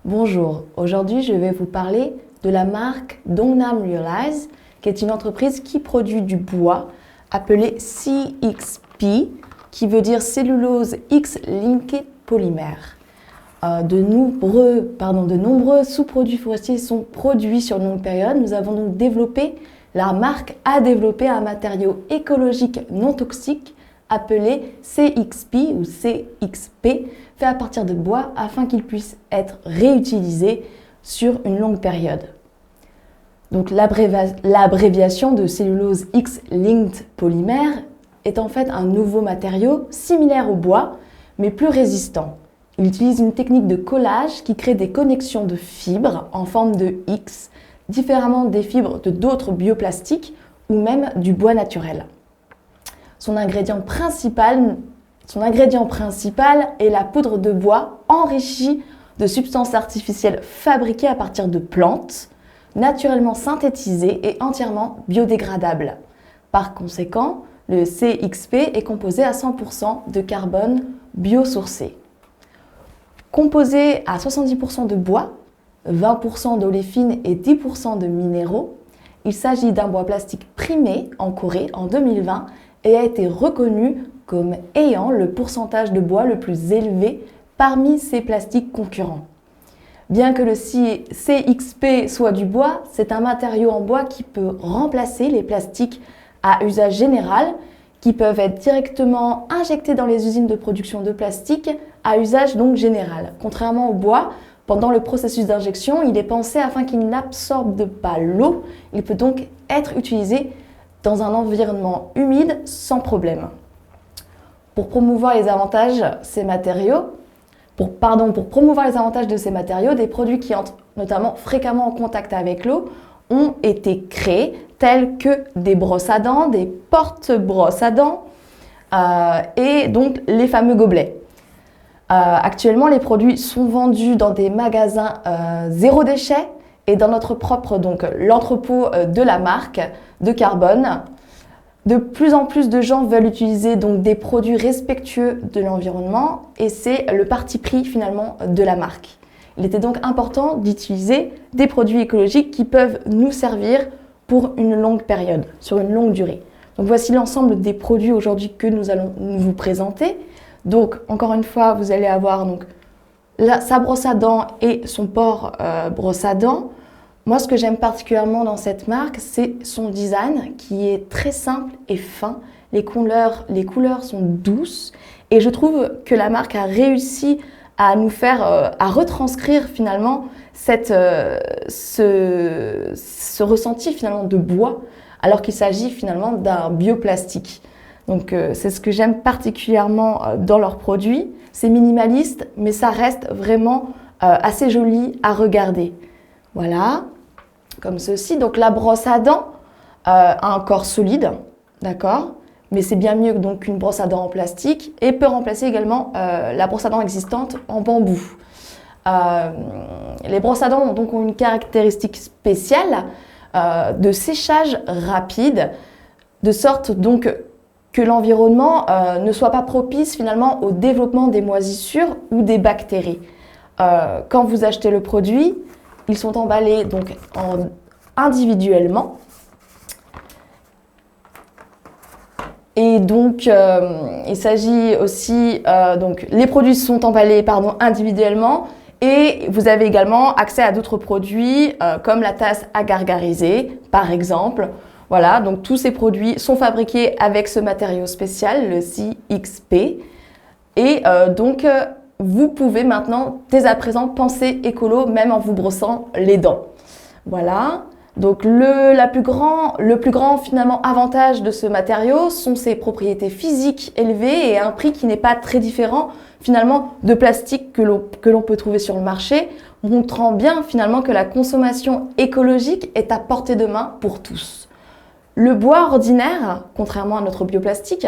Bonjour, aujourd'hui je vais vous parler de la marque Dongnam Realize, qui est une entreprise qui produit du bois appelé CXP, qui veut dire cellulose X-linked polymère. De nombreux sous-produits forestiers sont produits sur une longue période. Nous avons donc développé, la marque a développé un matériau écologique non toxique appelé CXP ou CXP, fait à partir de bois afin qu'il puisse être réutilisé sur une longue période. Donc l'abréviation de cellulose X-linked polymère est en fait un nouveau matériau similaire au bois, mais plus résistant. Il utilise une technique de collage qui crée des connexions de fibres en forme de X, différemment des fibres de d'autres bioplastiques ou même du bois naturel. Son ingrédient principal est la poudre de bois enrichie de substances artificielles fabriquées à partir de plantes, naturellement synthétisées et entièrement biodégradables. Par conséquent, le CXP est composé à 100% de carbone biosourcé. Composé à 70% de bois, 20% d'oléfines et 10% de minéraux, il s'agit d'un bois plastique primé en Corée en 2020 et a été reconnu comme ayant le pourcentage de bois le plus élevé parmi ces plastiques concurrents. Bien que le CXP soit du bois, c'est un matériau en bois qui peut remplacer les plastiques à usage général qui peuvent être directement injectés dans les usines de production de plastique à usage donc général. Contrairement au bois, pendant le processus d'injection, il est pensé afin qu'il n'absorbe pas l'eau. Il peut donc être utilisé dans un environnement humide sans problème. Pour promouvoir les avantages de ces matériaux, des produits qui entrent notamment fréquemment en contact avec l'eau ont été créés, tels que des brosses à dents, des porte-brosses à dents et donc les fameux gobelets. Actuellement, les produits sont vendus dans des magasins zéro déchet et dans notre propre, donc l'entrepôt de la marque de carbone. De plus en plus de gens veulent utiliser donc des produits respectueux de l'environnement et c'est le parti pris finalement de la marque. Il était donc important d'utiliser des produits écologiques qui peuvent nous servir pour une longue période, sur une longue durée. Donc voici l'ensemble des produits aujourd'hui que nous allons vous présenter. Donc encore une fois, vous allez avoir donc, sa brosse à dents et son port brosse à dents. Moi, ce que j'aime particulièrement dans cette marque, c'est son design qui est très simple et fin. Les couleurs sont douces et je trouve que la marque a réussi à nous faire, à retranscrire finalement ce ressenti finalement de bois alors qu'il s'agit finalement d'un bioplastique. Donc c'est ce que j'aime particulièrement dans leurs produits. C'est minimaliste mais ça reste vraiment assez joli à regarder. Voilà, comme ceci. Donc la brosse à dents a un corps solide, d'accord, mais c'est bien mieux donc qu'une brosse à dents en plastique et peut remplacer également la brosse à dents existante en bambou. Les brosses à dents ont une caractéristique spéciale de séchage rapide, de sorte donc que l'environnement ne soit pas propice finalement au développement des moisissures ou des bactéries. Quand vous achetez le produit, ils sont emballés donc individuellement et donc il s'agit aussi donc les produits sont emballés individuellement et vous avez également accès à d'autres produits comme la tasse à gargariser par exemple. Voilà, donc tous ces produits sont fabriqués avec ce matériau spécial, le CXP et vous pouvez maintenant, dès à présent, penser écolo, même en vous brossant les dents. Voilà. Donc, le plus grand finalement avantage de ce matériau sont ses propriétés physiques élevées et un prix qui n'est pas très différent finalement de plastique que l'on peut trouver sur le marché, montrant bien finalement que la consommation écologique est à portée de main pour tous. Le bois ordinaire, contrairement à notre bioplastique,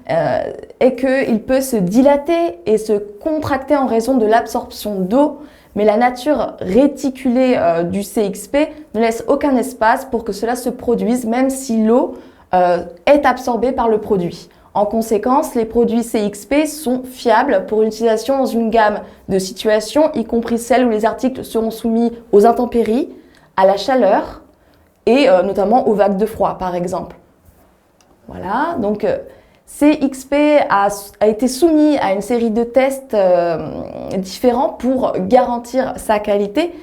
est qu'il peut se dilater et se contracter en raison de l'absorption d'eau, mais la nature réticulée du CXP ne laisse aucun espace pour que cela se produise, même si l'eau est absorbée par le produit. En conséquence, les produits CXP sont fiables pour une utilisation dans une gamme de situations, y compris celles où les articles seront soumis aux intempéries, à la chaleur et notamment aux vagues de froid, par exemple. Voilà, donc CXP a été soumis à une série de tests différents pour garantir sa qualité.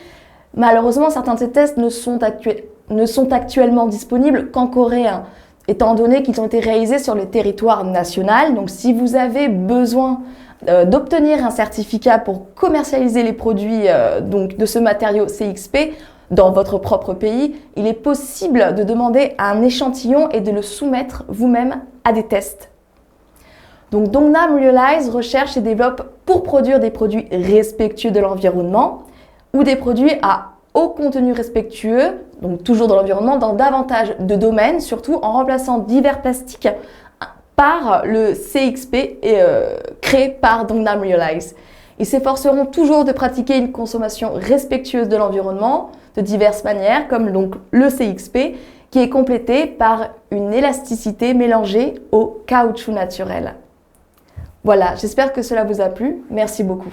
Malheureusement, certains de ces tests ne sont actuellement disponibles qu'en coréen, étant donné qu'ils ont été réalisés sur le territoire national. Donc si vous avez besoin d'obtenir un certificat pour commercialiser les produits donc de ce matériau CXP dans votre propre pays, il est possible de demander un échantillon et de le soumettre vous-même à des tests. Donc Dongnam Realize recherche et développe pour produire des produits respectueux de l'environnement ou des produits à haut contenu respectueux, donc toujours dans l'environnement, dans davantage de domaines, surtout en remplaçant divers plastiques par le CXP créé par Dongnam Realize. Ils s'efforceront toujours de pratiquer une consommation respectueuse de l'environnement de diverses manières, comme donc le CXP, qui est complété par une élasticité mélangée au caoutchouc naturel. Voilà, j'espère que cela vous a plu. Merci beaucoup.